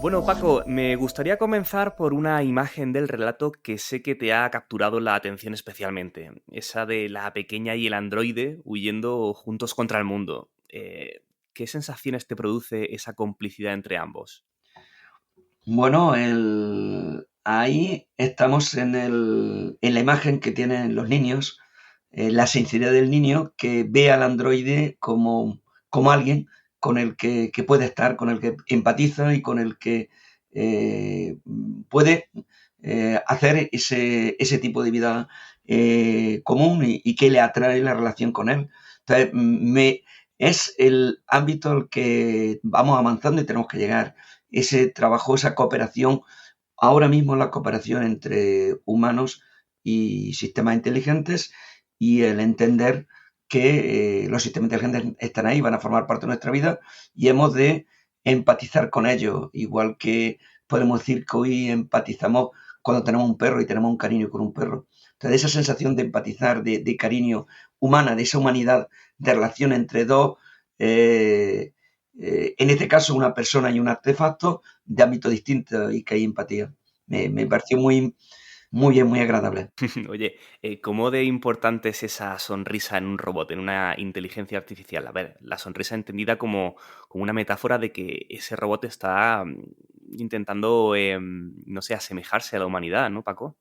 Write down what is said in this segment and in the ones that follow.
Bueno, Paco, me gustaría comenzar por una imagen del relato que sé que te ha capturado la atención especialmente, esa de la pequeña y el androide huyendo juntos contra el mundo. ¿Qué sensaciones te produce esa complicidad entre ambos? Bueno, ahí estamos en la imagen que tienen los niños, la sinceridad del niño que ve al androide como alguien con el que puede estar, con el que empatiza y con el que puede hacer ese tipo de vida común y que le atrae la relación con él. Entonces, es el ámbito al que vamos avanzando y tenemos que llegar ese trabajo, esa cooperación. Ahora mismo la cooperación entre humanos y sistemas inteligentes y el entender que los sistemas inteligentes están ahí, van a formar parte de nuestra vida y hemos de empatizar con ellos, igual que podemos decir que hoy empatizamos cuando tenemos un perro y tenemos un cariño con un perro. Entonces, esa sensación de empatizar, de cariño humana, de esa humanidad, de relación entre dos, eh, en este caso una persona y un artefacto de ámbito distinto y que hay empatía. Me pareció muy bien, muy agradable. Oye, ¿cómo de importante es esa sonrisa en un robot, en una inteligencia artificial? A ver, la sonrisa entendida como una metáfora de que ese robot está intentando, no sé, asemejarse a la humanidad, ¿no, Paco?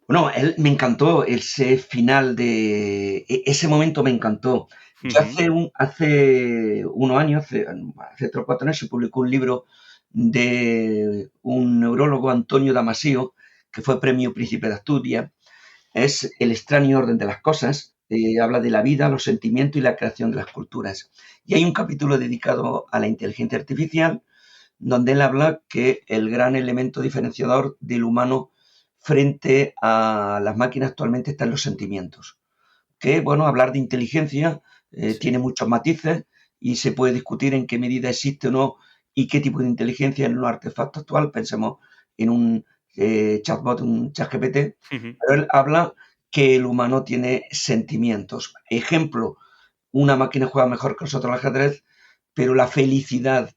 Bueno, me encantó ese final ese momento me encantó. Yo Ujú. hace unos años, hace 3 o 4 años, se publicó un libro de un neurólogo, Antonio Damasio, que fue premio Príncipe de Asturias. Es El extraño orden de las cosas. Habla de la vida, los sentimientos y la creación de las culturas. Y hay un capítulo dedicado a la inteligencia artificial, donde él habla que el gran elemento diferenciador del humano frente a las máquinas actualmente están los sentimientos. Que, bueno, hablar de inteligencia Sí. tiene muchos matices y se puede discutir en qué medida existe o no y qué tipo de inteligencia en un artefacto actual. Pensemos en un chatbot, un chat GPT, Ujú. pero él habla que el humano tiene sentimientos. Ejemplo, una máquina juega mejor que nosotros al ajedrez, pero la felicidad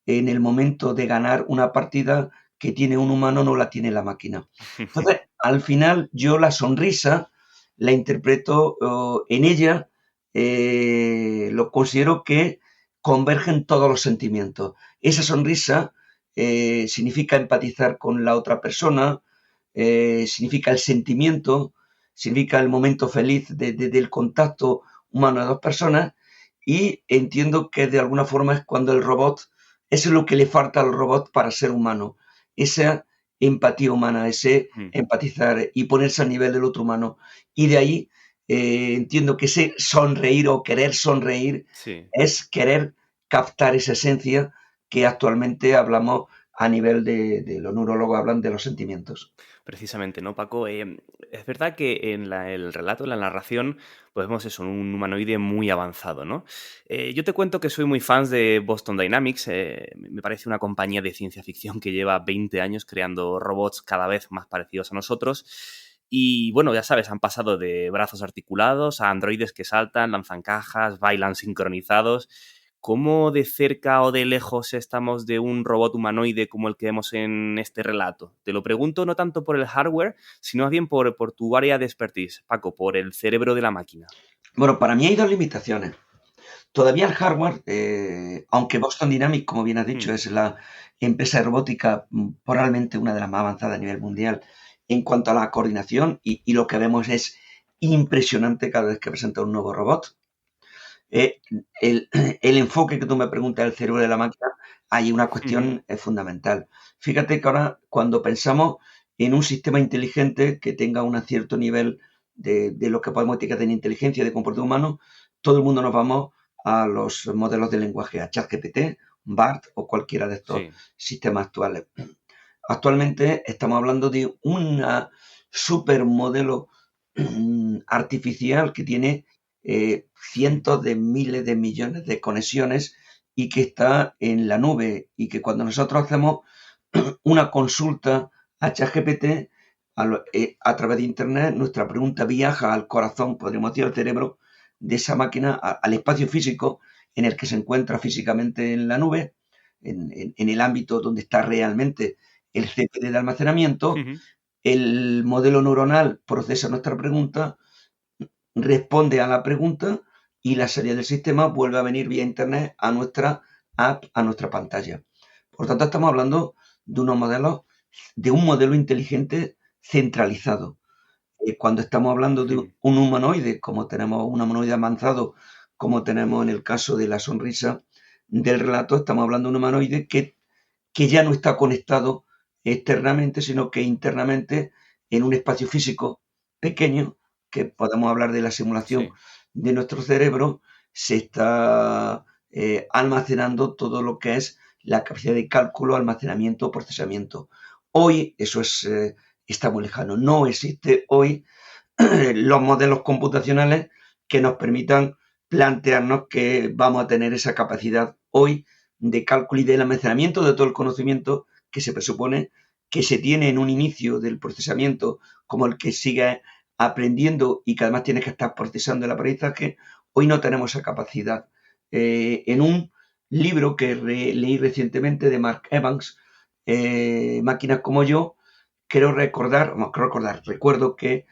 en el momento de ganar una partida que tiene un humano no la tiene la máquina. Entonces, al final, yo la sonrisa la interpreto en ella, lo considero que convergen todos los sentimientos. Esa sonrisa significa empatizar con la otra persona, significa el sentimiento, significa el momento feliz del contacto humano de dos personas y entiendo que de alguna forma es cuando el robot, eso es lo que le falta al robot para ser humano, esa empatía humana, ese Ujú. empatizar y ponerse al nivel del otro humano. Y de ahí entiendo que ese sonreír o querer sonreír Sí. es querer captar esa esencia que actualmente hablamos a nivel de los neurólogos hablan de los sentimientos. Precisamente, ¿no, Paco? Es verdad que en el relato, en la narración, pues vemos eso, un humanoide muy avanzado, ¿no? Yo te cuento que soy muy fan de Boston Dynamics, me parece una compañía de ciencia ficción que lleva 20 años creando robots cada vez más parecidos a nosotros. Y bueno, ya sabes, han pasado de brazos articulados a androides que saltan, lanzan cajas, bailan sincronizados. ¿Cómo de cerca o de lejos estamos de un robot humanoide como el que vemos en este relato? Te lo pregunto no tanto por el hardware, sino más bien por tu área de expertise, Paco, por el cerebro de la máquina. Bueno, para mí hay dos limitaciones. Todavía el hardware, aunque Boston Dynamics, como bien has Hmm. dicho, es la empresa de robótica probablemente una de las más avanzadas a nivel mundial en cuanto a la coordinación y lo que vemos es impresionante cada vez que presenta un nuevo robot. Eh, el enfoque que tú me preguntas del cerebro de la máquina, hay una Ujú. cuestión fundamental. Fíjate que ahora cuando pensamos en un sistema inteligente que tenga un cierto nivel de lo que podemos etiquetar en inteligencia de comportamiento humano, todo el mundo nos vamos a los modelos de lenguaje, a ChatGPT, BART o cualquiera de estos Sí. sistemas actuales. Actualmente estamos hablando de una supermodelo artificial que tiene cientos de miles de millones de conexiones y que está en la nube y que cuando nosotros hacemos una consulta a ChatGPT a través de Internet, nuestra pregunta viaja al corazón, podríamos decir, al cerebro de esa máquina, al espacio físico en el que se encuentra físicamente en la nube, en el ámbito donde está realmente el CPU de almacenamiento. Ujú. El modelo neuronal procesa nuestra pregunta, responde a la pregunta y la salida del sistema vuelve a venir vía Internet a nuestra app, a nuestra pantalla. Por tanto, estamos hablando de unos modelos, de un modelo inteligente centralizado. Cuando estamos hablando de Ujú. un humanoide, como tenemos un humanoide avanzado, como tenemos en el caso de la sonrisa del relato, estamos hablando de un humanoide que ya no está conectado externamente, sino que internamente en un espacio físico pequeño, que podemos hablar de la simulación Sí. de nuestro cerebro, se está almacenando todo lo que es la capacidad de cálculo, almacenamiento, procesamiento. Hoy eso está muy lejano. No existe hoy los modelos computacionales que nos permitan plantearnos que vamos a tener esa capacidad hoy de cálculo y del almacenamiento de todo el conocimiento que se presupone que se tiene en un inicio del procesamiento, como el que sigue aprendiendo y que además tiene que estar procesando el aprendizaje. Hoy no tenemos esa capacidad. En un libro que leí recientemente de Mark Evans, Máquinas como yo, recuerdo que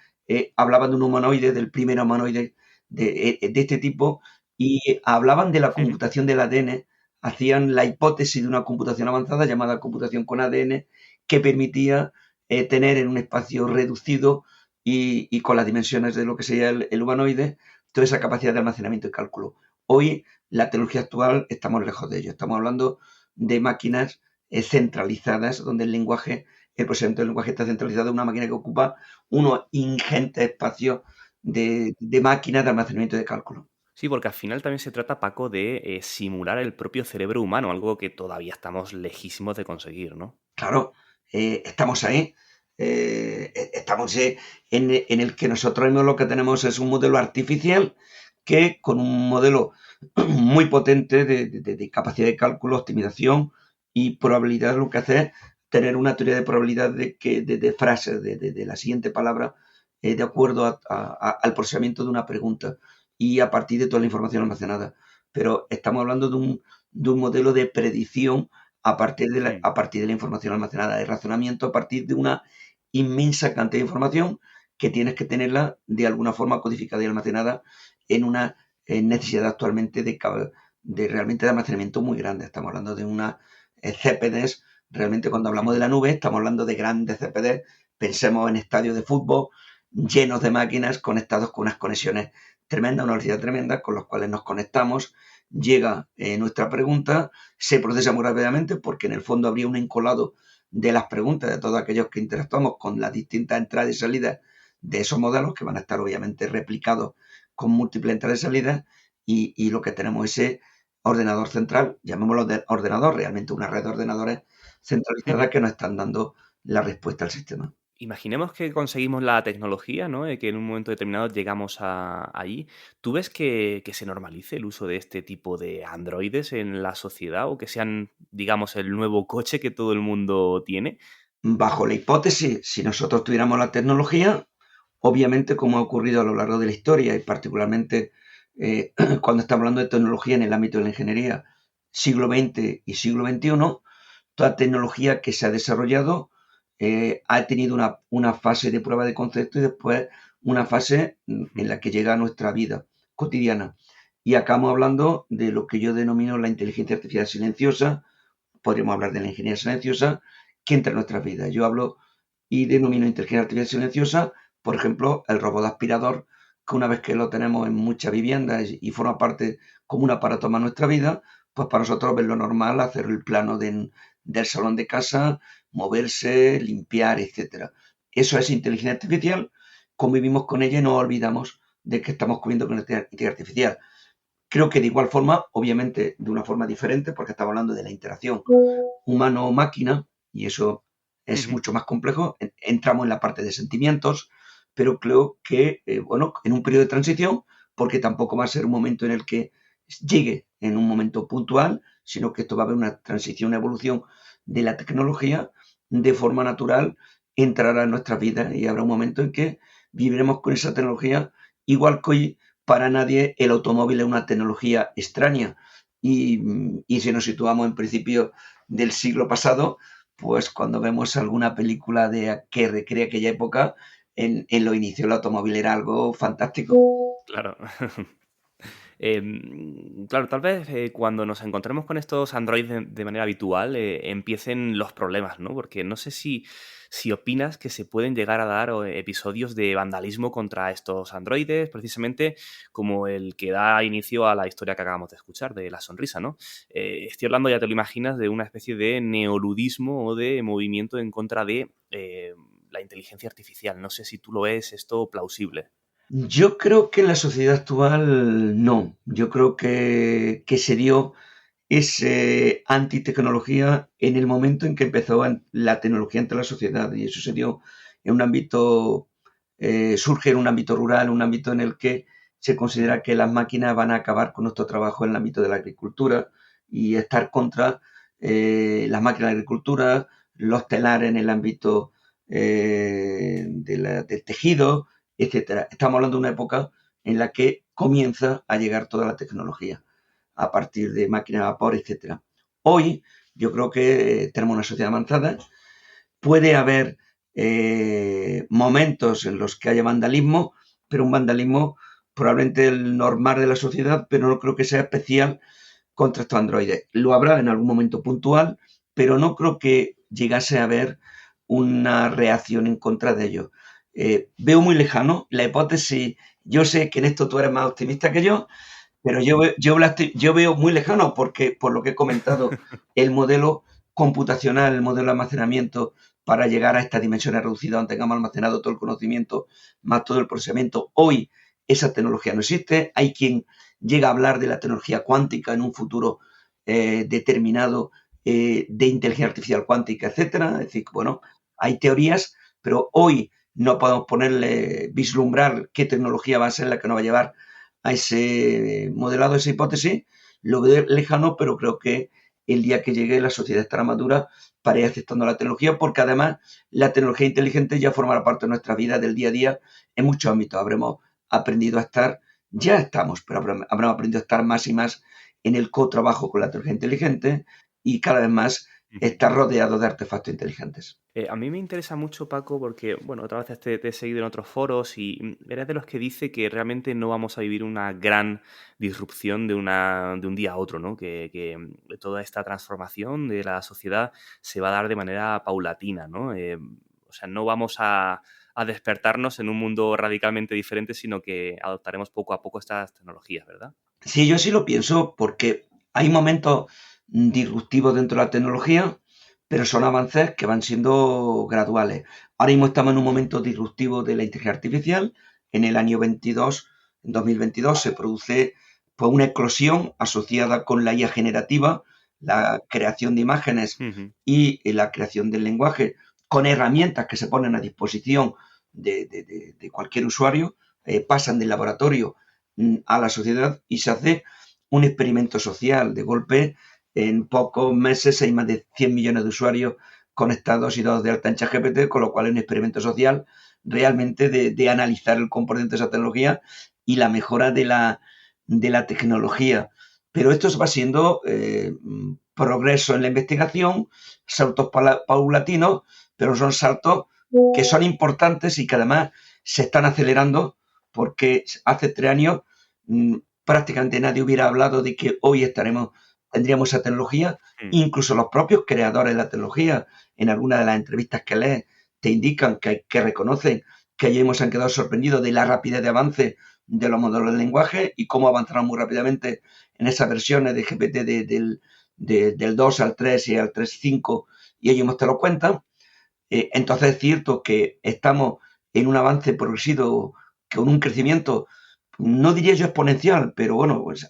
hablaban de un humanoide, del primer humanoide de este tipo, y hablaban de la Ujú. computación del ADN, hacían la hipótesis de una computación avanzada llamada computación con ADN, que permitía tener en un espacio reducido y con las dimensiones de lo que sería el humanoide, toda esa capacidad de almacenamiento y cálculo. Hoy, la tecnología actual, estamos lejos de ello. Estamos hablando de máquinas centralizadas, donde el procesamiento del lenguaje está centralizado en una máquina que ocupa unos ingentes espacios de máquinas de almacenamiento y de cálculo. Sí, porque al final también se trata, Paco, de simular el propio cerebro humano, algo que todavía estamos lejísimos de conseguir, ¿no? Claro, estamos ahí. Estamos en el que nosotros mismos lo que tenemos es un modelo artificial que con un modelo muy potente de capacidad de cálculo, optimización y probabilidad, lo que hace es tener una teoría de probabilidad de frases, de la siguiente palabra, de acuerdo al procesamiento de una pregunta y a partir de toda la información almacenada. Pero estamos hablando de un modelo de predicción Hmm. a partir de la información almacenada, de razonamiento a partir de una inmensa cantidad de información que tienes que tenerla de alguna forma codificada y almacenada en una necesidad actualmente realmente de almacenamiento muy grande. Estamos hablando de unas CPDs, realmente cuando hablamos de Ujú. la nube estamos hablando de grandes CPDs, pensemos en estadios de fútbol llenos de máquinas conectados con unas conexiones tremendas, una velocidad tremenda, con los cuales nos conectamos, llega nuestra pregunta, se procesa muy rápidamente porque en el fondo habría un encolado de las preguntas de todos aquellos que interactuamos con las distintas entradas y salidas de esos modelos que van a estar obviamente replicados con múltiples entradas y salidas y lo que tenemos es ese ordenador central, llamémoslo de ordenador, realmente una red de ordenadores centralizada Ujú. que nos están dando la respuesta al sistema. Imaginemos que conseguimos la tecnología, ¿no? Que en un momento determinado llegamos allí. ¿Tú ves que se normalice el uso de este tipo de androides en la sociedad o que sean, digamos, el nuevo coche que todo el mundo tiene? Bajo la hipótesis, si nosotros tuviéramos la tecnología, obviamente como ha ocurrido a lo largo de la historia y particularmente cuando estamos hablando de tecnología en el ámbito de la ingeniería, siglo XX y siglo XXI, toda tecnología que se ha desarrollado ha tenido una fase de prueba de concepto y después una fase en Ujú. la que llega a nuestra vida cotidiana. Y acabamos hablando de lo que yo denomino la inteligencia artificial silenciosa, podríamos hablar de la ingeniería silenciosa, que entra en nuestras vidas. Yo hablo y denomino inteligencia artificial silenciosa, por ejemplo, el robot aspirador, que una vez que lo tenemos en muchas viviendas y forma parte como un aparato más de nuestra vida, pues para nosotros es lo normal hacer el plano del salón de casa, moverse, limpiar, etcétera. Eso es inteligencia artificial, convivimos con ella y no olvidamos de que estamos comiendo con inteligencia artificial. Creo que de igual forma, obviamente de una forma diferente, porque estamos hablando de la interacción humano-máquina, y eso es Ujú. mucho más complejo. Entramos en la parte de sentimientos, pero creo que, bueno, en un periodo de transición, porque tampoco va a ser un momento en el que llegue en un momento puntual, sino que esto va a haber una transición, una evolución de la tecnología de forma natural entrará en nuestras vidas y habrá un momento en que viviremos con esa tecnología, igual que hoy para nadie el automóvil es una tecnología extraña. Y si nos situamos en principio del siglo pasado, pues cuando vemos alguna película que recrea aquella época, en los inicios el automóvil era algo fantástico. Claro. Claro, tal vez cuando nos encontremos con estos androides de manera habitual empiecen los problemas, ¿no? Porque no sé si opinas que se pueden llegar a dar episodios de vandalismo contra estos androides, precisamente como el que da inicio a la historia que acabamos de escuchar, de la sonrisa, ¿no? Estoy hablando, ya te lo imaginas, de una especie de neoludismo o de movimiento en contra de la inteligencia artificial. No sé si tú lo ves esto plausible. Yo creo que en la sociedad actual no. Yo creo que se dio ese antitecnología en el momento en que empezó la tecnología entre la sociedad. Y eso se dio en un ámbito, surge en un ámbito rural, un ámbito en el que se considera que las máquinas van a acabar con nuestro trabajo en el ámbito de la agricultura y estar contra las máquinas de agricultura, los telares en el ámbito del tejido, etcétera. Estamos hablando de una época en la que comienza a llegar toda la tecnología a partir de máquinas de vapor, etcétera. Hoy yo creo que tenemos una sociedad avanzada. Puede haber momentos en los que haya vandalismo, pero un vandalismo probablemente el normal de la sociedad, pero no creo que sea especial contra estos androides. Lo habrá en algún momento puntual, pero no creo que llegase a haber una reacción en contra de ellos. Veo muy lejano la hipótesis. Yo sé que en esto tú eres más optimista que yo, pero yo veo muy lejano porque, por lo que he comentado, el modelo computacional, el modelo de almacenamiento para llegar a estas dimensiones reducidas donde tengamos almacenado todo el conocimiento más todo el procesamiento. Hoy esa tecnología no existe. Hay quien llega a hablar de la tecnología cuántica en un futuro determinado de inteligencia artificial cuántica, etcétera. Es decir, bueno, hay teorías, pero hoy no podemos vislumbrar qué tecnología va a ser la que nos va a llevar a ese modelado, a esa hipótesis. Lo veo lejano, pero creo que el día que llegue la sociedad estará madura para ir aceptando la tecnología, porque además la tecnología inteligente ya formará parte de nuestra vida del día a día en muchos ámbitos. Habremos aprendido a estar, ya estamos, pero habremos aprendido a estar más y más en el cotrabajo con la tecnología inteligente y cada vez más estar rodeado de artefactos inteligentes. A mí me interesa mucho, Paco, porque, bueno, otras veces te he seguido en otros foros y eres de los que dice que realmente no vamos a vivir una gran disrupción de un día a otro, ¿no? Que toda esta transformación de la sociedad se va a dar de manera paulatina, ¿no? O sea, no vamos a despertarnos en un mundo radicalmente diferente, sino que adoptaremos poco a poco estas tecnologías, ¿verdad? Sí, yo sí lo pienso porque hay momentos disruptivos dentro de la tecnología, pero son avances que van siendo graduales. Ahora mismo estamos en un momento disruptivo de la inteligencia artificial. En el año 22, en 2022, se produce pues, una eclosión asociada con la IA generativa, la creación de imágenes y la creación del lenguaje, con herramientas que se ponen a disposición de cualquier usuario, pasan del laboratorio a la sociedad y se hace un experimento social. De golpe, en pocos meses hay más de 100 millones de usuarios conectados y dados de alta en ChatGPT, con lo cual es un experimento social realmente de analizar el componente de esa tecnología y la mejora de la tecnología. Pero esto va siendo progreso en la investigación, saltos paulatinos, pero son saltos que son importantes y que además se están acelerando porque hace 3 años prácticamente nadie hubiera hablado de que hoy tendríamos esa tecnología. Incluso los propios creadores de la tecnología, en algunas de las entrevistas que lees, te indican que reconocen que ellos se han quedado sorprendidos de la rapidez de avance de los modelos de lenguaje y cómo avanzaron muy rápidamente en esas versiones de GPT del 2 al 3 y al 3.5, y ellos te lo cuentan. Entonces es cierto que estamos en un avance progresivo con un crecimiento, no diría yo exponencial, pero bueno, pues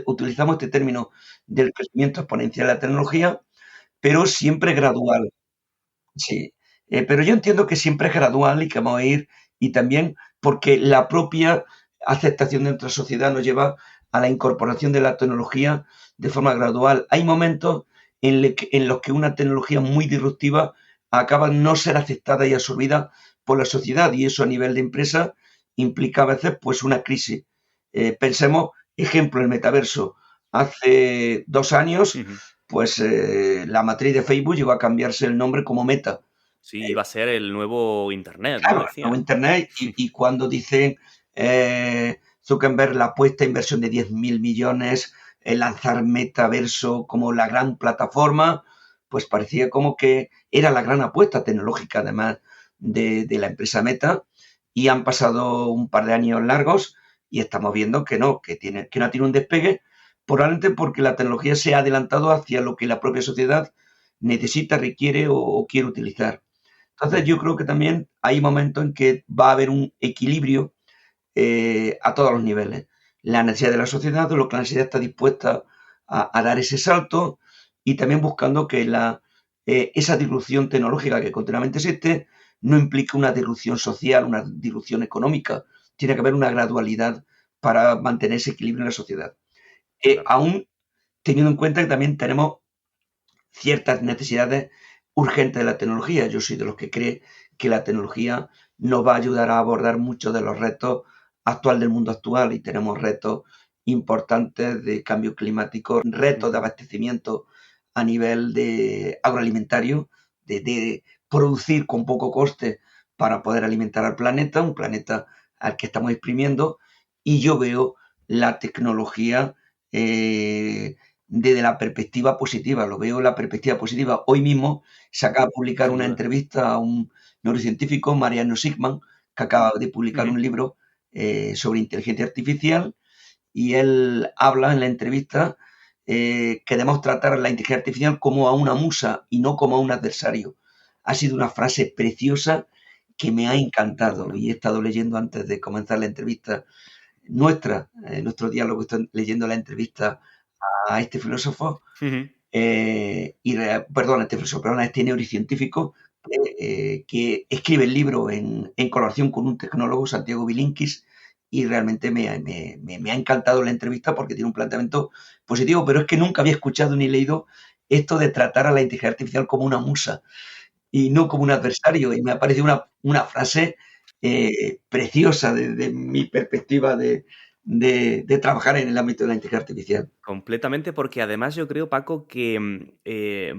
utilizamos este término del crecimiento exponencial de la tecnología, pero siempre gradual. Sí, pero yo entiendo que siempre es gradual y que vamos a ir, y también porque la propia aceptación de nuestra sociedad nos lleva a la incorporación de la tecnología de forma gradual. Hay momentos en los que una tecnología muy disruptiva acaba no ser aceptada y absorbida por la sociedad, y eso a nivel de empresa implica a veces pues una crisis. Pensemos, ejemplo, el metaverso. Hace 2 años, Ujú. pues la matriz de Facebook llegó a cambiarse el nombre como Meta. Sí, iba a ser el nuevo Internet, ¿no? Claro, el nuevo Decían. Internet, y cuando dicen Zuckerberg la apuesta a inversión de 10.000 millones, el lanzar Metaverso como la gran plataforma, pues parecía como que era la gran apuesta tecnológica, además de la empresa Meta, y han pasado un par de años largos y estamos viendo que no, que no tiene un despegue, probablemente porque la tecnología se ha adelantado hacia lo que la propia sociedad necesita, requiere o quiere utilizar. Entonces yo Ujú. creo que también hay momentos en que va a haber un equilibrio a todos los niveles. La necesidad de la sociedad, lo que la sociedad está dispuesta a dar ese salto, y también buscando que esa disrupción tecnológica que continuamente existe no implique una disrupción social, una disrupción económica. Tiene que haber una gradualidad para mantener ese equilibrio en la sociedad. Claro. Aún teniendo en cuenta que también tenemos ciertas necesidades urgentes de la tecnología. Yo soy de los que cree que la tecnología nos va a ayudar a abordar muchos de los retos actuales del mundo actual, y tenemos retos importantes de cambio climático, retos de Ujú. abastecimiento a nivel de agroalimentario, de producir con poco coste para poder alimentar al planeta, un planeta al que estamos exprimiendo, y yo veo la tecnología desde la perspectiva positiva, lo veo la perspectiva positiva. Hoy mismo se acaba de publicar Sin una duda. entrevista a un neurocientífico, Mariano Sigman, que acaba de publicar Ujú. un libro sobre inteligencia artificial, y él habla en la entrevista que debemos tratar a la inteligencia artificial como a una musa y no como a un adversario. Ha sido una frase preciosa que me ha Qué encantado, buena. y he estado leyendo antes de comenzar la entrevista nuestro diálogo, estoy leyendo la entrevista a este filósofo, Ujú. perdón, este filósofo, perdón, a este neurocientífico que escribe el libro en colaboración con un tecnólogo, Santiago Bilinkis, y realmente me ha encantado la entrevista porque tiene un planteamiento positivo, pero es que nunca había escuchado ni leído esto de tratar a la inteligencia artificial como una musa y no como un adversario, y me ha parecido una frase preciosa desde mi perspectiva de trabajar en el ámbito de la inteligencia artificial. Completamente, porque además yo creo, Paco, que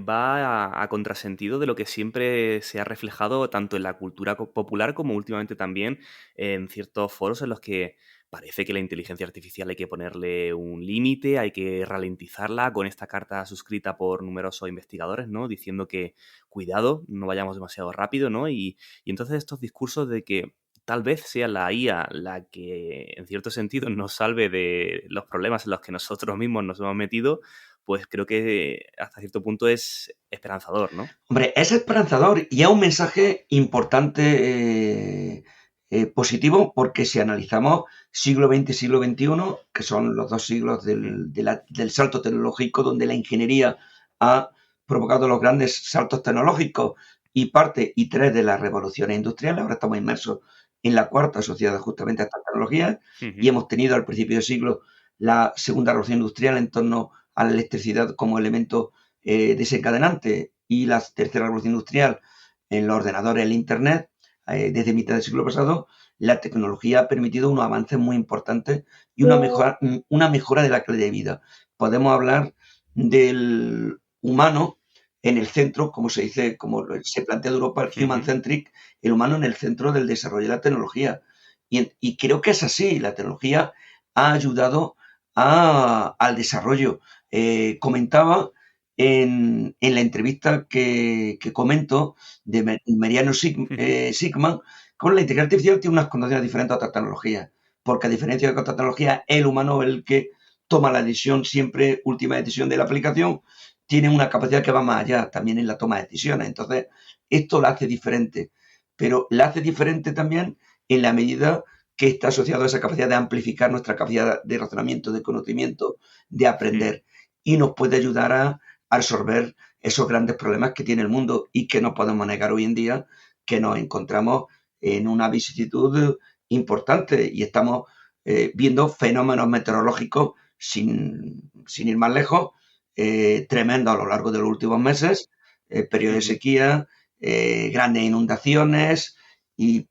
va a contrasentido de lo que siempre se ha reflejado tanto en la cultura popular como últimamente también en ciertos foros en los que parece que la inteligencia artificial hay que ponerle un límite, hay que ralentizarla, con esta carta suscrita por numerosos investigadores, ¿no? Diciendo que cuidado, no vayamos demasiado rápido, ¿no? Y entonces estos discursos de que tal vez sea la IA la que, en cierto sentido, nos salve de los problemas en los que nosotros mismos nos hemos metido, pues creo que hasta cierto punto es esperanzador, ¿no? Hombre, es esperanzador y es un mensaje importante, positivo, porque si analizamos siglo XX y siglo XXI, que son los dos siglos Mm. del salto tecnológico, donde la ingeniería ha provocado los grandes saltos tecnológicos y parte y tres de las revoluciones industriales, ahora estamos inmersos en la cuarta, asociada justamente a estas tecnologías, y Ujú. hemos tenido al principio del siglo la segunda revolución industrial en torno a la electricidad como elemento desencadenante, y la tercera revolución industrial en los ordenadores, el Internet, desde mitad del siglo pasado. La tecnología ha permitido unos avances muy importantes y una mejora de la calidad de vida. Podemos hablar del humano en el centro, como se dice, como se plantea de Europa, el human Ujú. centric, el humano en el centro del desarrollo de la tecnología. Y creo que es así, la tecnología ha ayudado al desarrollo. Comentaba en la entrevista que comento de Mariano Ujú. Sigman, con la inteligencia artificial tiene unas condiciones diferentes a otras tecnologías, porque a diferencia de otras tecnologías, el humano es el que toma la decisión, siempre última decisión de la aplicación, tiene una capacidad que va más allá también en la toma de decisiones. Entonces, esto la hace diferente, pero la hace diferente también en la medida que está asociado a esa capacidad de amplificar nuestra capacidad de razonamiento, de conocimiento, de Ujú. aprender, y nos puede ayudar a resolver esos grandes problemas que tiene el mundo y que no podemos negar hoy en día, que nos encontramos en una vicisitud importante y estamos viendo fenómenos meteorológicos sin ir más lejos, tremendos a lo largo de los últimos meses, periodos de Ujú. sequía, grandes inundaciones y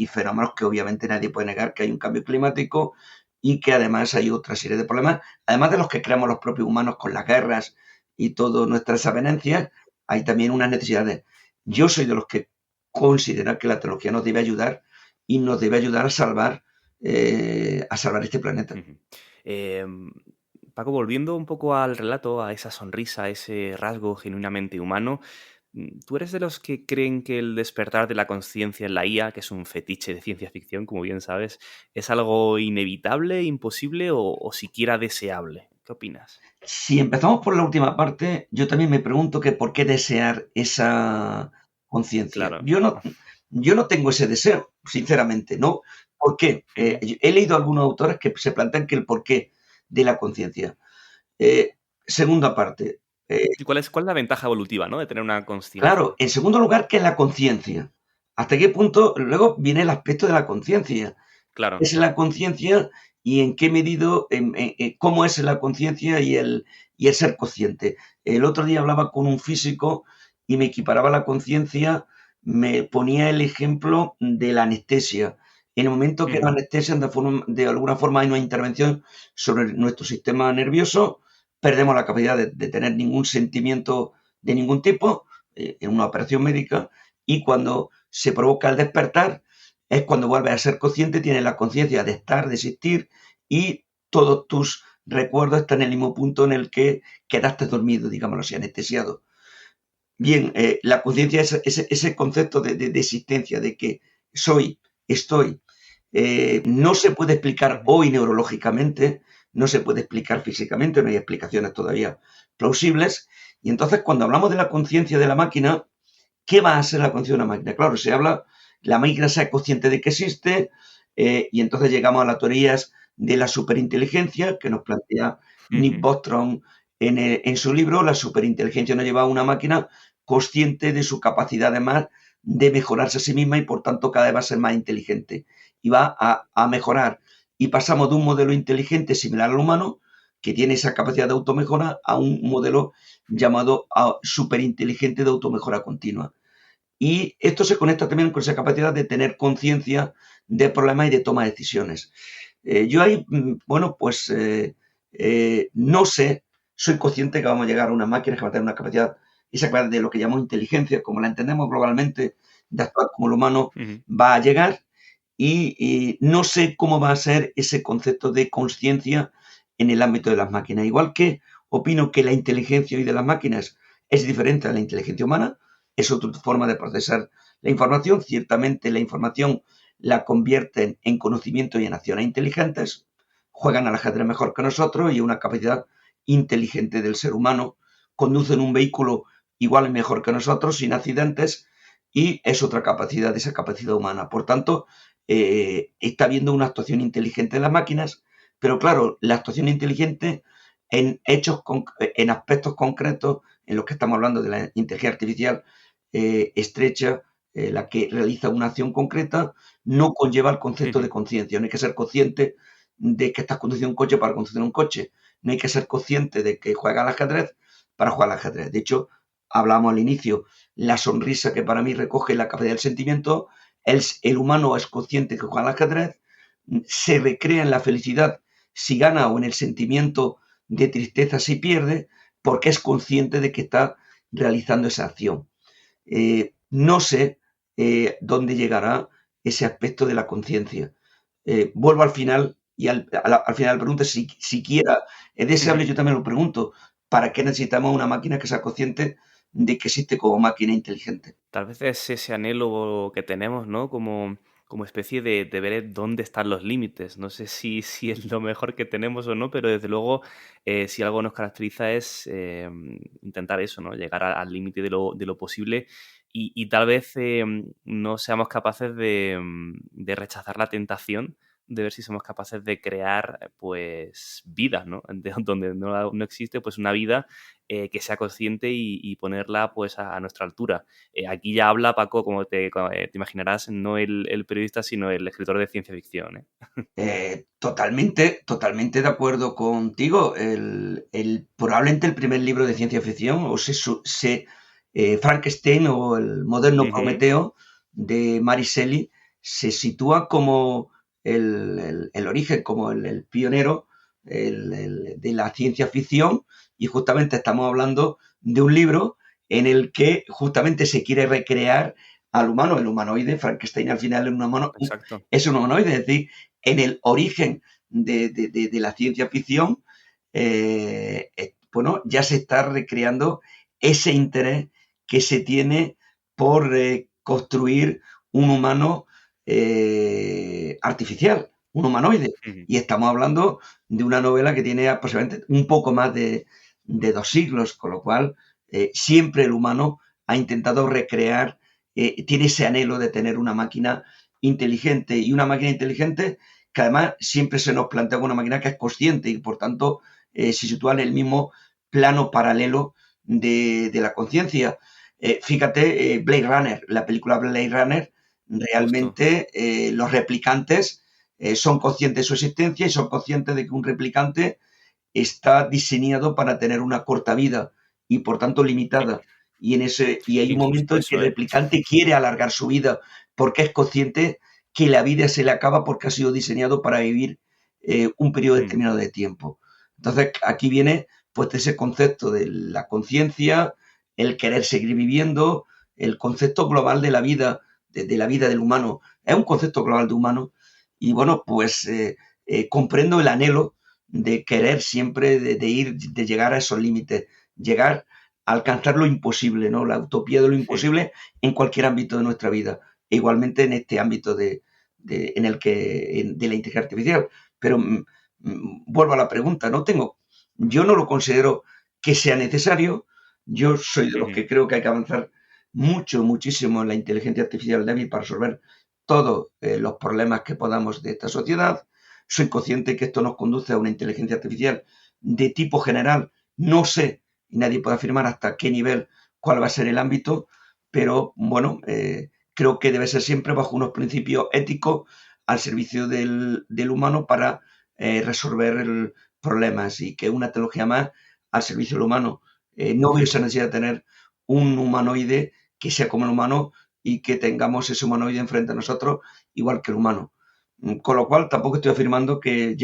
fenómenos que obviamente nadie puede negar, que hay un cambio climático y que además hay otra serie de problemas, además de los que creamos los propios humanos con las guerras y todas nuestras desavenencias, hay también unas necesidades. Yo soy de los que consideran que la tecnología nos debe ayudar y nos debe ayudar a salvar este planeta. Ujú. Paco, volviendo un poco al relato, a esa sonrisa, a ese rasgo genuinamente humano, ¿tú eres de los que creen que el despertar de la conciencia en la IA, que es un fetiche de ciencia ficción, como bien sabes, es algo inevitable, imposible o siquiera deseable? ¿Qué opinas? Si empezamos por la última parte, yo también me pregunto que por qué desear esa conciencia. Claro. Yo no tengo ese deseo, sinceramente, ¿no? ¿Por qué? Ujú. He leído algunos autores que se plantean que el porqué de la conciencia. Segunda parte. ¿Y cuál es la ventaja evolutiva, ¿no? De tener una Claro, conciencia? en segundo lugar, ¿qué es la conciencia? ¿Hasta qué punto? Luego viene el aspecto de la conciencia. Claro. Es la conciencia y en qué medido, cómo es la conciencia y el ser consciente. El otro día hablaba con un físico y me equiparaba la conciencia, me ponía el ejemplo de la anestesia. En el momento que la Ujú. anestesia, de alguna forma hay una intervención sobre nuestro sistema nervioso, perdemos la capacidad de tener ningún sentimiento de ningún tipo en una operación médica y cuando se provoca el despertar, es cuando vuelves a ser consciente, tienes la conciencia de estar, de existir y todos tus recuerdos están en el mismo punto en el que quedaste dormido, digámoslo así, anestesiado. Bien, la conciencia es ese concepto de existencia, de que soy, estoy, no se puede explicar Ujú. hoy neurológicamente, no se puede explicar físicamente, no hay explicaciones todavía plausibles. Y entonces cuando hablamos de la conciencia de la máquina, ¿qué va a ser la conciencia de una máquina? Claro, se habla, la máquina sea consciente de que existe, y entonces llegamos a las teorías de la superinteligencia que nos plantea Nick Ujú. Bostrom en su libro. La superinteligencia nos lleva a una máquina consciente de su capacidad de mejorarse a sí misma y por tanto cada vez va a ser más inteligente y va a mejorar. Y pasamos de un modelo inteligente similar al humano, que tiene esa capacidad de automejora, a un modelo llamado superinteligente de automejora continua. Y esto se conecta también con esa capacidad de tener conciencia de problemas y de toma de decisiones. Yo ahí, bueno, pues no sé, soy consciente que vamos a llegar a una máquina que va a tener una capacidad, esa capacidad de lo que llamamos inteligencia, como la entendemos globalmente, de actuar como el humano, Ujú. va a llegar y no sé cómo va a ser ese concepto de conciencia en el ámbito de las máquinas. Igual que opino que la inteligencia hoy de las máquinas es diferente a la inteligencia humana, es otra forma de procesar la información. Ciertamente la información la convierten en conocimiento y en acciones inteligentes, juegan al ajedrez mejor que nosotros y una capacidad inteligente del ser humano, conducen un vehículo igual y mejor que nosotros sin accidentes y es otra capacidad de esa capacidad humana. Por tanto, está habiendo una actuación inteligente de las máquinas, pero claro, la actuación inteligente en hechos, en aspectos concretos, en los que estamos hablando de la inteligencia artificial estrecha, la que realiza una acción concreta, no conlleva el concepto de Ujú. conciencia. No hay que ser consciente de que estás conduciendo un coche para conducir un coche. No hay que ser consciente de que juega al ajedrez para jugar al ajedrez. De hecho, hablamos al inicio, la sonrisa que para mí recoge la capacidad del sentimiento, el humano es consciente que juega al ajedrez, se recrea en la felicidad si gana o en el sentimiento de tristeza si pierde, porque es consciente de que está realizando esa acción. No sé dónde llegará ese aspecto de la conciencia. Vuelvo al final y al final pregunto si siquiera es deseable, Ujú. yo también lo pregunto, ¿para qué necesitamos una máquina que sea consciente de que existe como máquina inteligente? Tal vez es ese anhelo que tenemos, ¿no? Como especie de ver dónde están los límites. No sé si es lo mejor que tenemos o no, pero desde luego, si algo nos caracteriza es intentar eso, ¿no? Llegar al límite de lo posible y tal vez no seamos capaces de rechazar la tentación de ver si somos capaces de crear, pues, vidas, ¿no? Donde no existe, pues, una vida que sea consciente y ponerla, pues, a nuestra altura. Aquí ya habla Paco, como te imaginarás, no el periodista, sino el escritor de ciencia ficción, ¿eh? Totalmente de acuerdo contigo. Probablemente el primer libro de ciencia ficción, o Frankenstein o el moderno Ujú. Prometeo de Mary Shelley se sitúa como el origen, como el pionero de la ciencia ficción, y justamente estamos hablando de un libro en el que justamente se quiere recrear al humano, el humanoide. Frankenstein al final Exacto. es un humanoide, es decir, en el origen de la ciencia ficción, bueno, ya se está recreando ese interés que se tiene por construir un humano artificial, un humanoide. Ujú. Y estamos hablando de una novela que tiene aproximadamente un poco más de 2 siglos, con lo cual siempre el humano ha intentado recrear, tiene ese anhelo de tener una máquina inteligente, y una máquina inteligente que además siempre se nos plantea como una máquina que es consciente y por tanto se sitúa en el mismo plano paralelo de la conciencia. Fíjate, Blade Runner, la película Blade Runner, Justo. realmente los replicantes son conscientes de su existencia y son conscientes de que un replicante está diseñado para tener una corta vida y por tanto limitada. Y hay un momento Injusto en que el eso, ¿eh? replicante quiere alargar su vida porque es consciente que la vida se le acaba porque ha sido diseñado para vivir un periodo Mm. determinado de tiempo. Entonces aquí viene pues ese concepto de la conciencia, el querer seguir viviendo, el concepto global de la vida, de la vida del humano. Es un concepto global de humano y bueno, pues comprendo el anhelo de querer siempre, ir, de llegar a esos límites, llegar a alcanzar lo imposible, ¿no? La utopía de lo Mm. imposible en cualquier ámbito de nuestra vida. E igualmente en este ámbito en el que, de la inteligencia artificial. Pero vuelvo a la pregunta, yo no lo considero que sea necesario. Yo soy de los Ujú. que creo que hay que avanzar mucho, muchísimo en la inteligencia artificial débil para resolver todos los problemas que podamos de esta sociedad. Soy consciente que esto nos conduce a una inteligencia artificial de tipo general. No sé, y nadie puede afirmar hasta qué nivel, cuál va a ser el ámbito, pero bueno, creo que debe ser siempre bajo unos principios éticos al servicio del humano para resolver problemas, y que una tecnología más al servicio del humano. No veo esa necesidad de tener un humanoide que sea como el humano y que tengamos ese humanoide enfrente a nosotros igual que el humano. Con lo cual, tampoco estoy afirmando que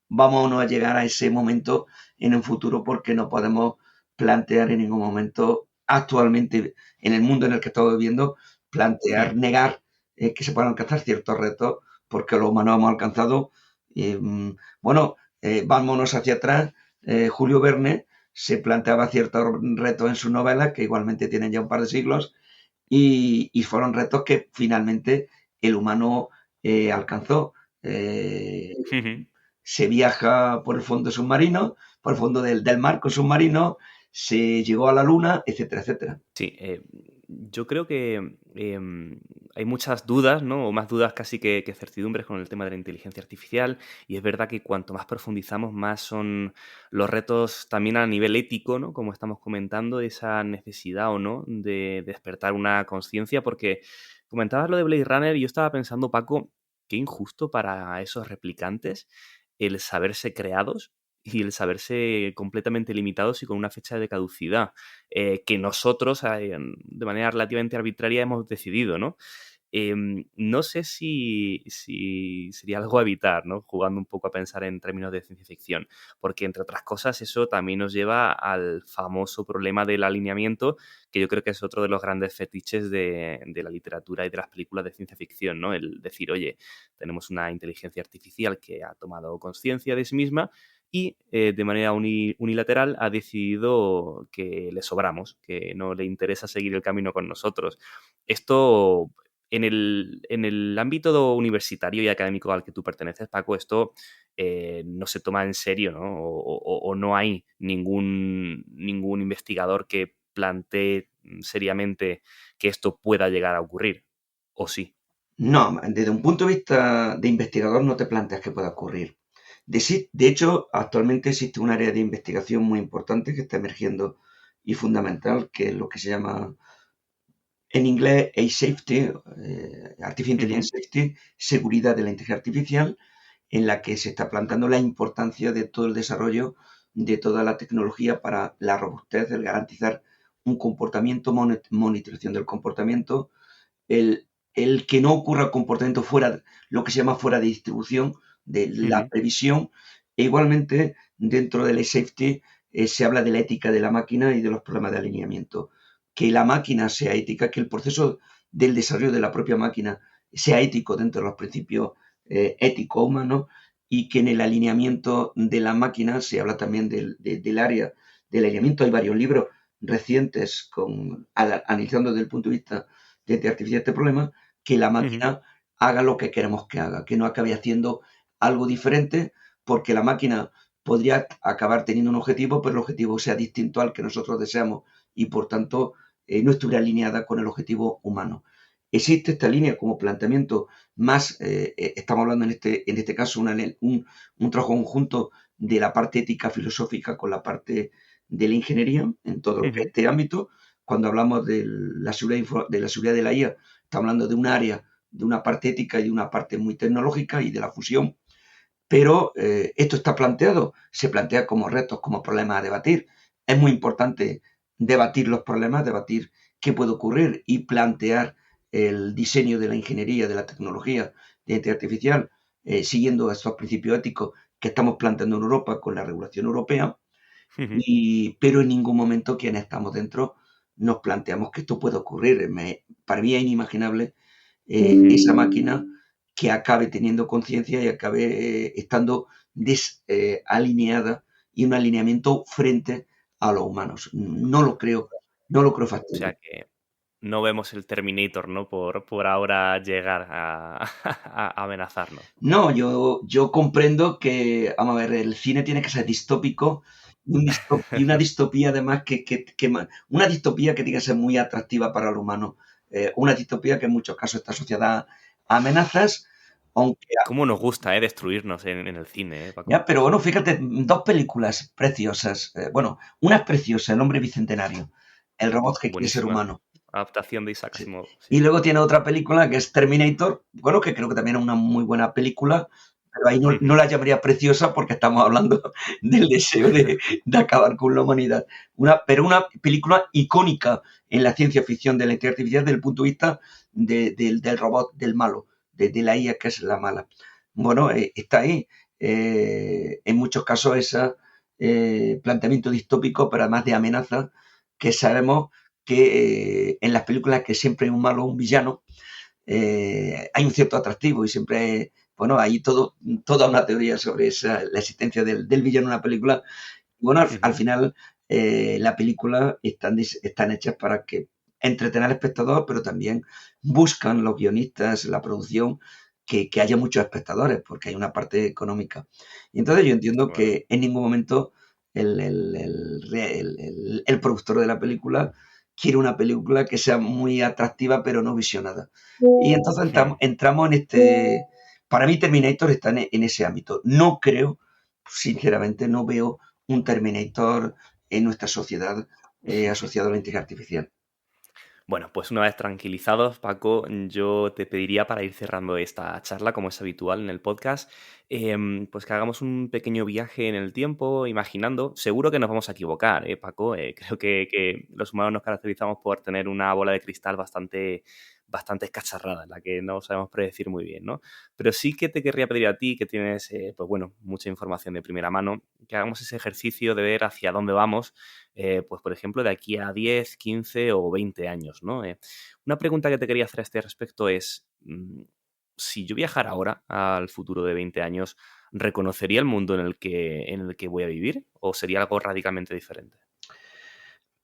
vamos o no a llegar a ese momento en un futuro, porque no podemos plantear en ningún momento actualmente, en el mundo en el que estamos viviendo, Mm. negar que se puedan alcanzar ciertos retos, porque los humanos hemos alcanzado. Bueno, vámonos hacia atrás. Julio Verne se planteaba ciertos retos en sus novelas que igualmente tienen ya un par de siglos, y fueron retos que finalmente el humano alcanzó. Eh, Ujú. Se viaja por el fondo submarino, por el fondo del mar con submarino, se llegó a la luna, etcétera, etcétera. Sí, yo creo que hay muchas dudas, ¿no? O más dudas casi que certidumbres con el tema de la inteligencia artificial. Y es verdad que cuanto más profundizamos, más son los retos también a nivel ético, ¿no? Como estamos comentando, esa necesidad o no de despertar una conciencia. Porque comentabas lo de Blade Runner y yo estaba pensando, Paco, qué injusto para esos replicantes el saberse creados y el saberse completamente limitados y con una fecha de caducidad que nosotros, de manera relativamente arbitraria, hemos decidido, ¿no? No sé si sería algo a evitar, ¿no? Jugando un poco a pensar en términos de ciencia ficción, porque entre otras cosas eso también nos lleva al famoso problema del alineamiento, que yo creo que es otro de los grandes fetiches de la literatura y de las películas de ciencia ficción, ¿no? El decir, oye, tenemos una inteligencia artificial que ha tomado conciencia de sí misma y de manera unilateral ha decidido que le sobramos, que no le interesa seguir el camino con nosotros. Esto, en el ámbito universitario y académico al que tú perteneces, Paco, esto no se toma en serio, ¿no? O no hay ningún investigador que plantee seriamente que esto pueda llegar a ocurrir. ¿O sí? No, desde un punto de vista de investigador no te planteas que pueda ocurrir. De hecho, actualmente existe un área de investigación muy importante que está emergiendo y fundamental, que es lo que se llama en inglés A-Safety, Artificial Ujú. Intelligence Safety, seguridad de la inteligencia artificial, en la que se está planteando la importancia de todo el desarrollo de toda la tecnología para la robustez, el garantizar un comportamiento, monitorización del comportamiento, el que no ocurra comportamiento fuera, lo que se llama fuera de distribución, de la previsión, e igualmente dentro del safety se habla de la ética de la máquina y de los problemas de alineamiento. Que la máquina sea ética, que el proceso del desarrollo de la propia máquina sea ético dentro de los principios éticos humanos, y que en el alineamiento de la máquina se habla también del área del alineamiento. Hay varios libros recientes analizando desde el punto de vista de artificial este problema, que la máquina haga lo que queremos que haga, que no acabe haciendo algo diferente, porque la máquina podría acabar teniendo un objetivo, pero el objetivo sea distinto al que nosotros deseamos y por tanto no estuviera alineada con el objetivo humano. Existe esta línea como planteamiento más, estamos hablando en este caso un trabajo conjunto de la parte ética filosófica con la parte de la ingeniería en todo lo que es este ámbito. Cuando hablamos de la seguridad de la IA, estamos hablando de un área, de una parte ética y de una parte muy tecnológica y de la fusión, pero esto está planteado, se plantea como retos, como problemas a debatir. Es muy importante debatir los problemas, debatir qué puede ocurrir y plantear el diseño de la ingeniería, de la tecnología, de inteligencia artificial, siguiendo estos principios éticos que estamos planteando en Europa con la regulación europea, pero en ningún momento quienes estamos dentro nos planteamos que esto puede ocurrir. Para mí es inimaginable esa máquina que acabe teniendo conciencia y acabe estando desalineada y un alineamiento frente a los humanos. No lo creo O factible. sea que no vemos el Terminator, ¿no? Por ahora llegar a amenazarnos. No, yo comprendo que, vamos a ver, el cine tiene que ser distópico y una distopía además una distopía que tiene que ser muy atractiva para el humano. Una distopía que en muchos casos está asociada a amenazas, aunque ¿Cómo nos gusta, destruirnos en el cine, Paco? ya, pero bueno, fíjate, dos películas preciosas. Bueno, una es preciosa, El hombre bicentenario, el robot que quiere ser Buenísima. humano. Adaptación de Isaac Sí. Asimov, Y sí. luego tiene otra película que es Terminator, bueno, que creo que también es una muy buena película, pero ahí no la llamaría preciosa porque estamos hablando del deseo de acabar con la humanidad. Pero una película icónica en la ciencia ficción de la inteligencia artificial desde el punto de vista del robot, del malo, de la IA que es la mala. Bueno, está ahí. En muchos casos ese planteamiento distópico, pero además de amenaza, que sabemos que en las películas que siempre hay un malo o un villano, hay un cierto atractivo y siempre, bueno, hay toda una teoría sobre la existencia del villano en una película. Bueno, al final la película están hechas para que entretener al espectador, pero también buscan los guionistas, la producción, que haya muchos espectadores, porque hay una parte económica. Y entonces yo entiendo Bueno. que en ningún momento el productor de la película quiere una película que sea muy atractiva, pero no visionada. Y entonces entramos en este... Para mí Terminator está en ese ámbito. No creo, sinceramente, no veo un Terminator en nuestra sociedad asociado a la inteligencia artificial. Bueno, pues una vez tranquilizados, Paco, yo te pediría para ir cerrando esta charla, como es habitual en el podcast, pues que hagamos un pequeño viaje en el tiempo, imaginando, seguro que nos vamos a equivocar, Paco. Creo que los humanos nos caracterizamos por tener una bola de cristal bastante escacharrada, en la que no sabemos predecir muy bien, ¿no? Pero sí que te querría pedir a ti, que tienes, pues bueno, mucha información de primera mano, que hagamos ese ejercicio de ver hacia dónde vamos, pues por ejemplo, de aquí a 10, 15 o 20 años, ¿no? Una pregunta que te quería hacer a este respecto es, si yo viajara ahora al futuro de 20 años, ¿reconocería el mundo en el que voy a vivir o sería algo radicalmente diferente?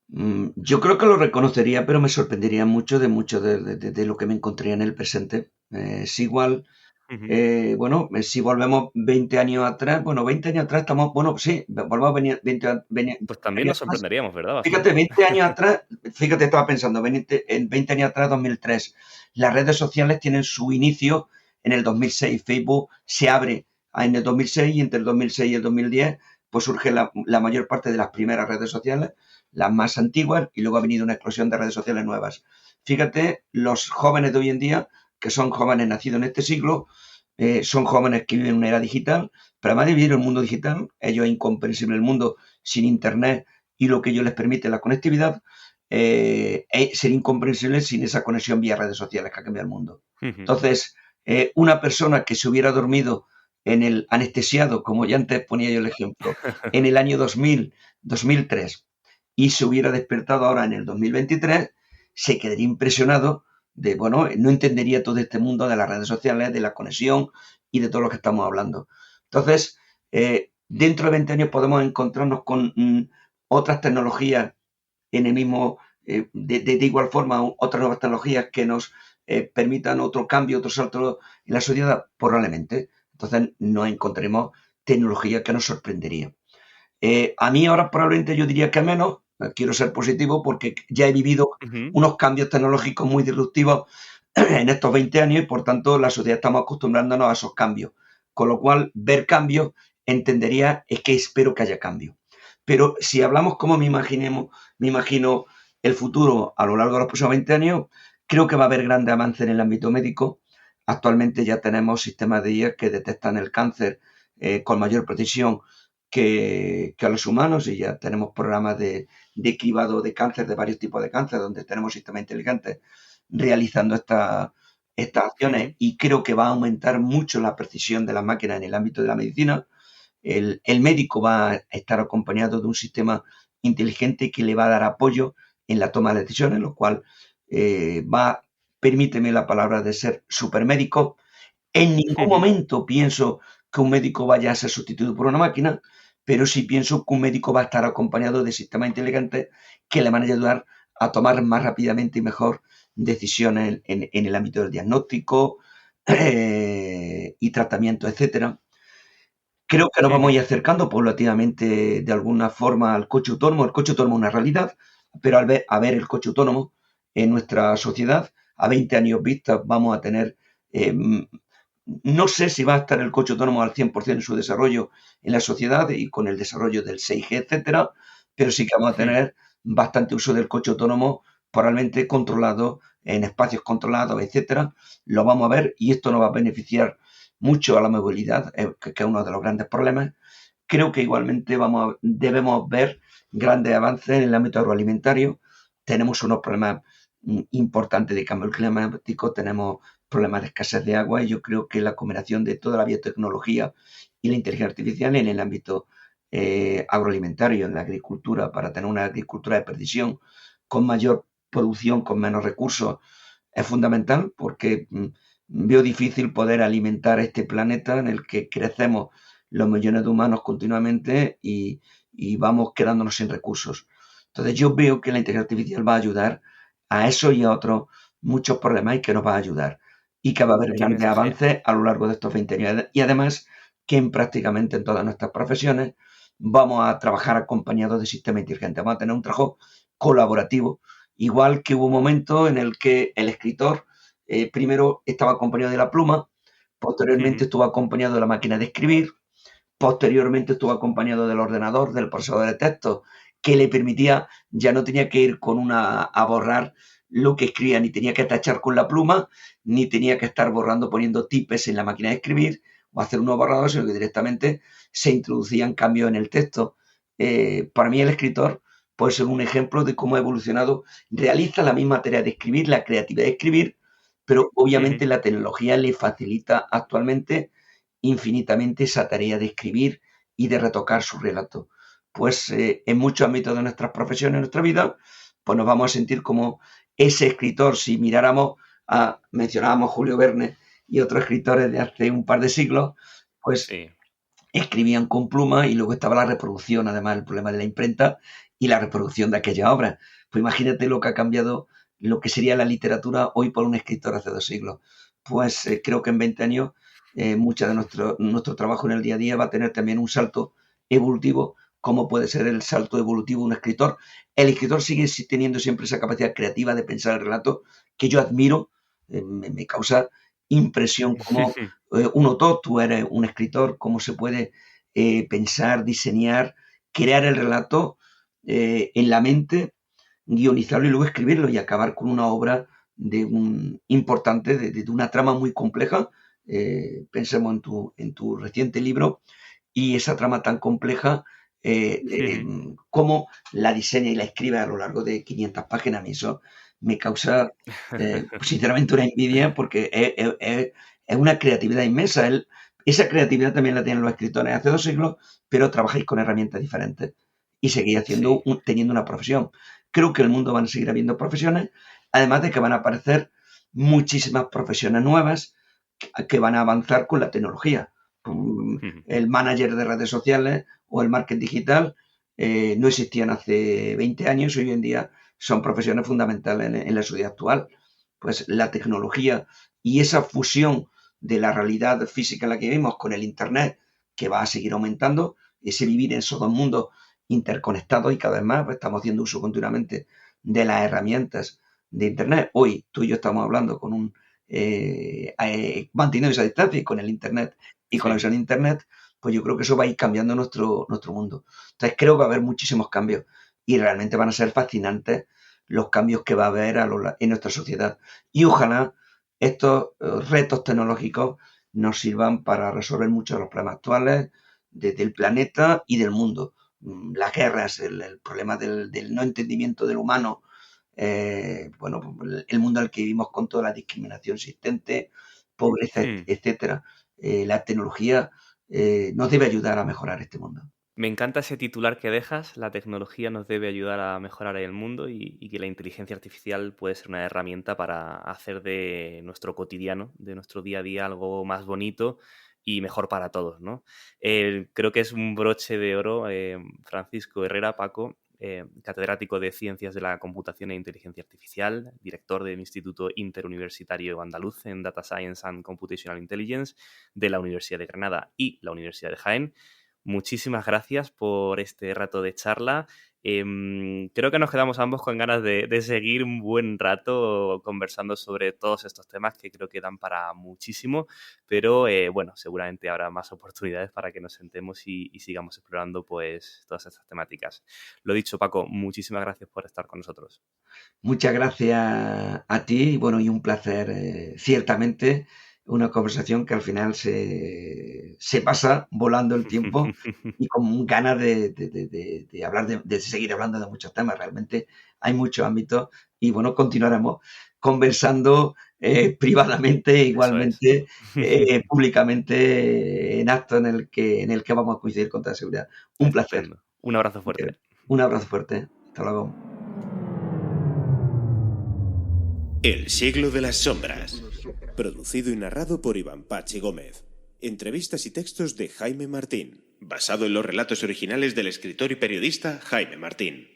Yo creo que lo reconocería, pero me sorprendería mucho de lo que me encontraría en el presente. Es igual, Ujú. si volvemos 20 años atrás, bueno, 20 años atrás estamos, bueno, sí, volvemos a venir 20 Pues también años nos atrás. sorprenderíamos, ¿verdad? Fíjate, Bastante. 20 años atrás, fíjate, estaba pensando, en 20 años atrás, 2003, las redes sociales tienen su inicio en el 2006. Facebook se abre en el 2006 y entre el 2006 y el 2010 pues surge la mayor parte de las primeras redes sociales, las más antiguas, y luego ha venido una explosión de redes sociales nuevas. Fíjate, los jóvenes de hoy en día, que son jóvenes nacidos en este siglo, son jóvenes que viven en una era digital, pero además de vivir en un mundo digital, ellos es incomprensible el mundo sin Internet y lo que ello les permite la conectividad, sería incomprensible sin esa conexión vía redes sociales que ha cambiado el mundo. Ujú. Entonces, una persona que se hubiera dormido en el anestesiado, como ya antes ponía yo el ejemplo, en el año 2000, 2003, y se hubiera despertado ahora en el 2023, se quedaría impresionado de, bueno, no entendería todo este mundo de las redes sociales, de la conexión y de todo lo que estamos hablando. Entonces, dentro de 20 años podemos encontrarnos con otras tecnologías en el mismo, de igual forma, otras nuevas tecnologías que nos permitan otro cambio, otro salto en la sociedad, probablemente. Entonces nos encontraremos tecnología que nos sorprendería. A mí ahora probablemente yo diría que menos, quiero ser positivo porque ya he vivido Ujú. unos cambios tecnológicos muy disruptivos en estos 20 años y por tanto la sociedad estamos acostumbrándonos a esos cambios. Con lo cual, ver cambios entendería es que espero que haya cambios. Pero si hablamos como me imagino el futuro a lo largo de los próximos 20 años, creo que va a haber grandes avances en el ámbito médico. Actualmente ya tenemos sistemas de IA que detectan el cáncer con mayor precisión que a los humanos y ya tenemos programas de cribado de cáncer, de varios tipos de cáncer, donde tenemos sistemas inteligentes realizando estas acciones Ujú. y creo que va a aumentar mucho la precisión de las máquinas en el ámbito de la medicina. El médico va a estar acompañado de un sistema inteligente que le va a dar apoyo en la toma de decisiones, lo cual va, permíteme la palabra de ser supermédico. En ningún Ujú. momento pienso que un médico vaya a ser sustituido por una máquina, pero sí pienso que un médico va a estar acompañado de sistemas inteligentes que le van a ayudar a tomar más rápidamente y mejor decisiones en el ámbito del diagnóstico y tratamiento, etcétera. Creo que nos vamos a Ujú. ir acercando paulatinamente de alguna forma al coche autónomo. El coche autónomo es una realidad, pero a ver el coche autónomo en nuestra sociedad, a 20 años vista vamos a tener, no sé si va a estar el coche autónomo al 100% en su desarrollo en la sociedad y con el desarrollo del 6G, etcétera, pero sí que vamos a Ujú. tener bastante uso del coche autónomo probablemente controlado en espacios controlados, etcétera. Lo vamos a ver y esto nos va a beneficiar mucho a la movilidad, que es uno de los grandes problemas. Creo que igualmente debemos ver grandes avances en el ámbito agroalimentario. Tenemos unos problemas importantes de cambio climático, tenemos problemas de escasez de agua y yo creo que la combinación de toda la biotecnología y la inteligencia artificial en el ámbito agroalimentario, en la agricultura, para tener una agricultura de precisión con mayor producción, con menos recursos, es fundamental porque veo difícil poder alimentar este planeta en el que crecemos los millones de humanos continuamente y vamos quedándonos sin recursos. Entonces yo veo que la inteligencia artificial va a ayudar a eso y a otros muchos problemas y que nos va a ayudar. Y que va a haber Tienes, grandes sí. avances a lo largo de estos 20 años. Y además que en prácticamente en todas nuestras profesiones vamos a trabajar acompañados de sistemas inteligentes. Vamos a tener un trabajo colaborativo, igual que hubo un momento en el que el escritor primero estaba acompañado de la pluma, posteriormente Ujú. estuvo acompañado de la máquina de escribir, posteriormente estuvo acompañado del ordenador, del procesador de texto, que le permitía, ya no tenía que ir con a borrar lo que escribía, ni tenía que tachar con la pluma, ni tenía que estar borrando, poniendo tipes en la máquina de escribir o hacer unos borradores, sino que directamente se introducían cambios en el texto. Para mí el escritor puede ser un ejemplo de cómo ha evolucionado, realiza la misma tarea de escribir, la creatividad de escribir, pero Ujú. obviamente la tecnología le facilita actualmente infinitamente esa tarea de escribir y de retocar su relato. Pues en muchos ámbitos de nuestras profesiones, en nuestra vida, pues nos vamos a sentir como ese escritor. Si miráramos mencionábamos Julio Verne y otros escritores de hace un par de siglos, pues Sí. escribían con pluma y luego estaba la reproducción, además el problema de la imprenta y la reproducción de aquella obra. Pues imagínate lo que ha cambiado, lo que sería la literatura hoy por un escritor hace 2 siglos. Pues creo que en 20 años mucha de nuestro trabajo en el día a día va a tener también un salto evolutivo, como puede ser el salto evolutivo de un escritor. El escritor sigue teniendo siempre esa capacidad creativa de pensar el relato que yo admiro, me causa impresión como un autor, tú eres un escritor, cómo se puede pensar, diseñar, crear el relato en la mente, guionizarlo y luego escribirlo y acabar con una obra importante, de una trama muy compleja. Pensemos en tu reciente libro y esa trama tan compleja cómo la diseña y la escribe a lo largo de 500 páginas. A mí eso me causa, sinceramente, una envidia porque es una creatividad inmensa. Esa creatividad también la tienen los escritores hace 2 siglos, pero trabajáis con herramientas diferentes y seguís Sí. teniendo una profesión. Creo que en el mundo van a seguir habiendo profesiones, además de que van a aparecer muchísimas profesiones nuevas que van a avanzar con la tecnología. El manager de redes sociales o el marketing digital no existían hace 20 años y hoy en día son profesiones fundamentales en la sociedad actual. Pues la tecnología y esa fusión de la realidad física en la que vivimos con el Internet, que va a seguir aumentando, ese vivir en esos dos mundos interconectados y cada vez más, pues estamos haciendo uso continuamente de las herramientas de Internet. Hoy tú y yo estamos hablando con manteniendo esa distancia y con el Internet y con la Sí. visión de Internet, pues yo creo que eso va a ir cambiando nuestro mundo. Entonces creo que va a haber muchísimos cambios y realmente van a ser fascinantes los cambios que va a haber en nuestra sociedad. Y ojalá estos retos tecnológicos nos sirvan para resolver muchos de los problemas actuales del planeta y del mundo. Las guerras, el problema del no entendimiento del humano, bueno, el mundo en el que vivimos con toda la discriminación existente, pobreza, Hmm. etcétera. La tecnología nos debe ayudar a mejorar este mundo. Me encanta ese titular que dejas, la tecnología nos debe ayudar a mejorar el mundo y que la inteligencia artificial puede ser una herramienta para hacer de nuestro cotidiano, de nuestro día a día, algo más bonito y mejor para todos, ¿no? Creo que es un broche de oro, Francisco Herrera, Paco, catedrático de Ciencias de la Computación e Inteligencia Artificial, director del Instituto Interuniversitario Andaluz en Data Science and Computational Intelligence de la Universidad de Granada y la Universidad de Jaén. Muchísimas gracias por este rato de charla. Creo que nos quedamos ambos con ganas de seguir un buen rato conversando sobre todos estos temas que creo que dan para muchísimo, pero bueno, seguramente habrá más oportunidades para que nos sentemos y sigamos explorando pues todas estas temáticas. Lo dicho, Paco, muchísimas gracias por estar con nosotros. Muchas gracias a ti y bueno, y un placer, ciertamente, una conversación que al final se pasa volando el tiempo y con ganas de hablar, de seguir hablando de muchos temas. Realmente hay muchos ámbitos y bueno, continuaremos conversando privadamente, Eso es. igualmente, públicamente, en acto en el que vamos a coincidir con toda seguridad. Un placer. Estupendo. Un abrazo fuerte. Un abrazo fuerte. Hasta luego. El siglo de las sombras. Producido y narrado por Iván Pachi Gómez. Entrevistas y textos de Jaime Martín. Basado en los relatos originales del escritor y periodista Jaime Martín.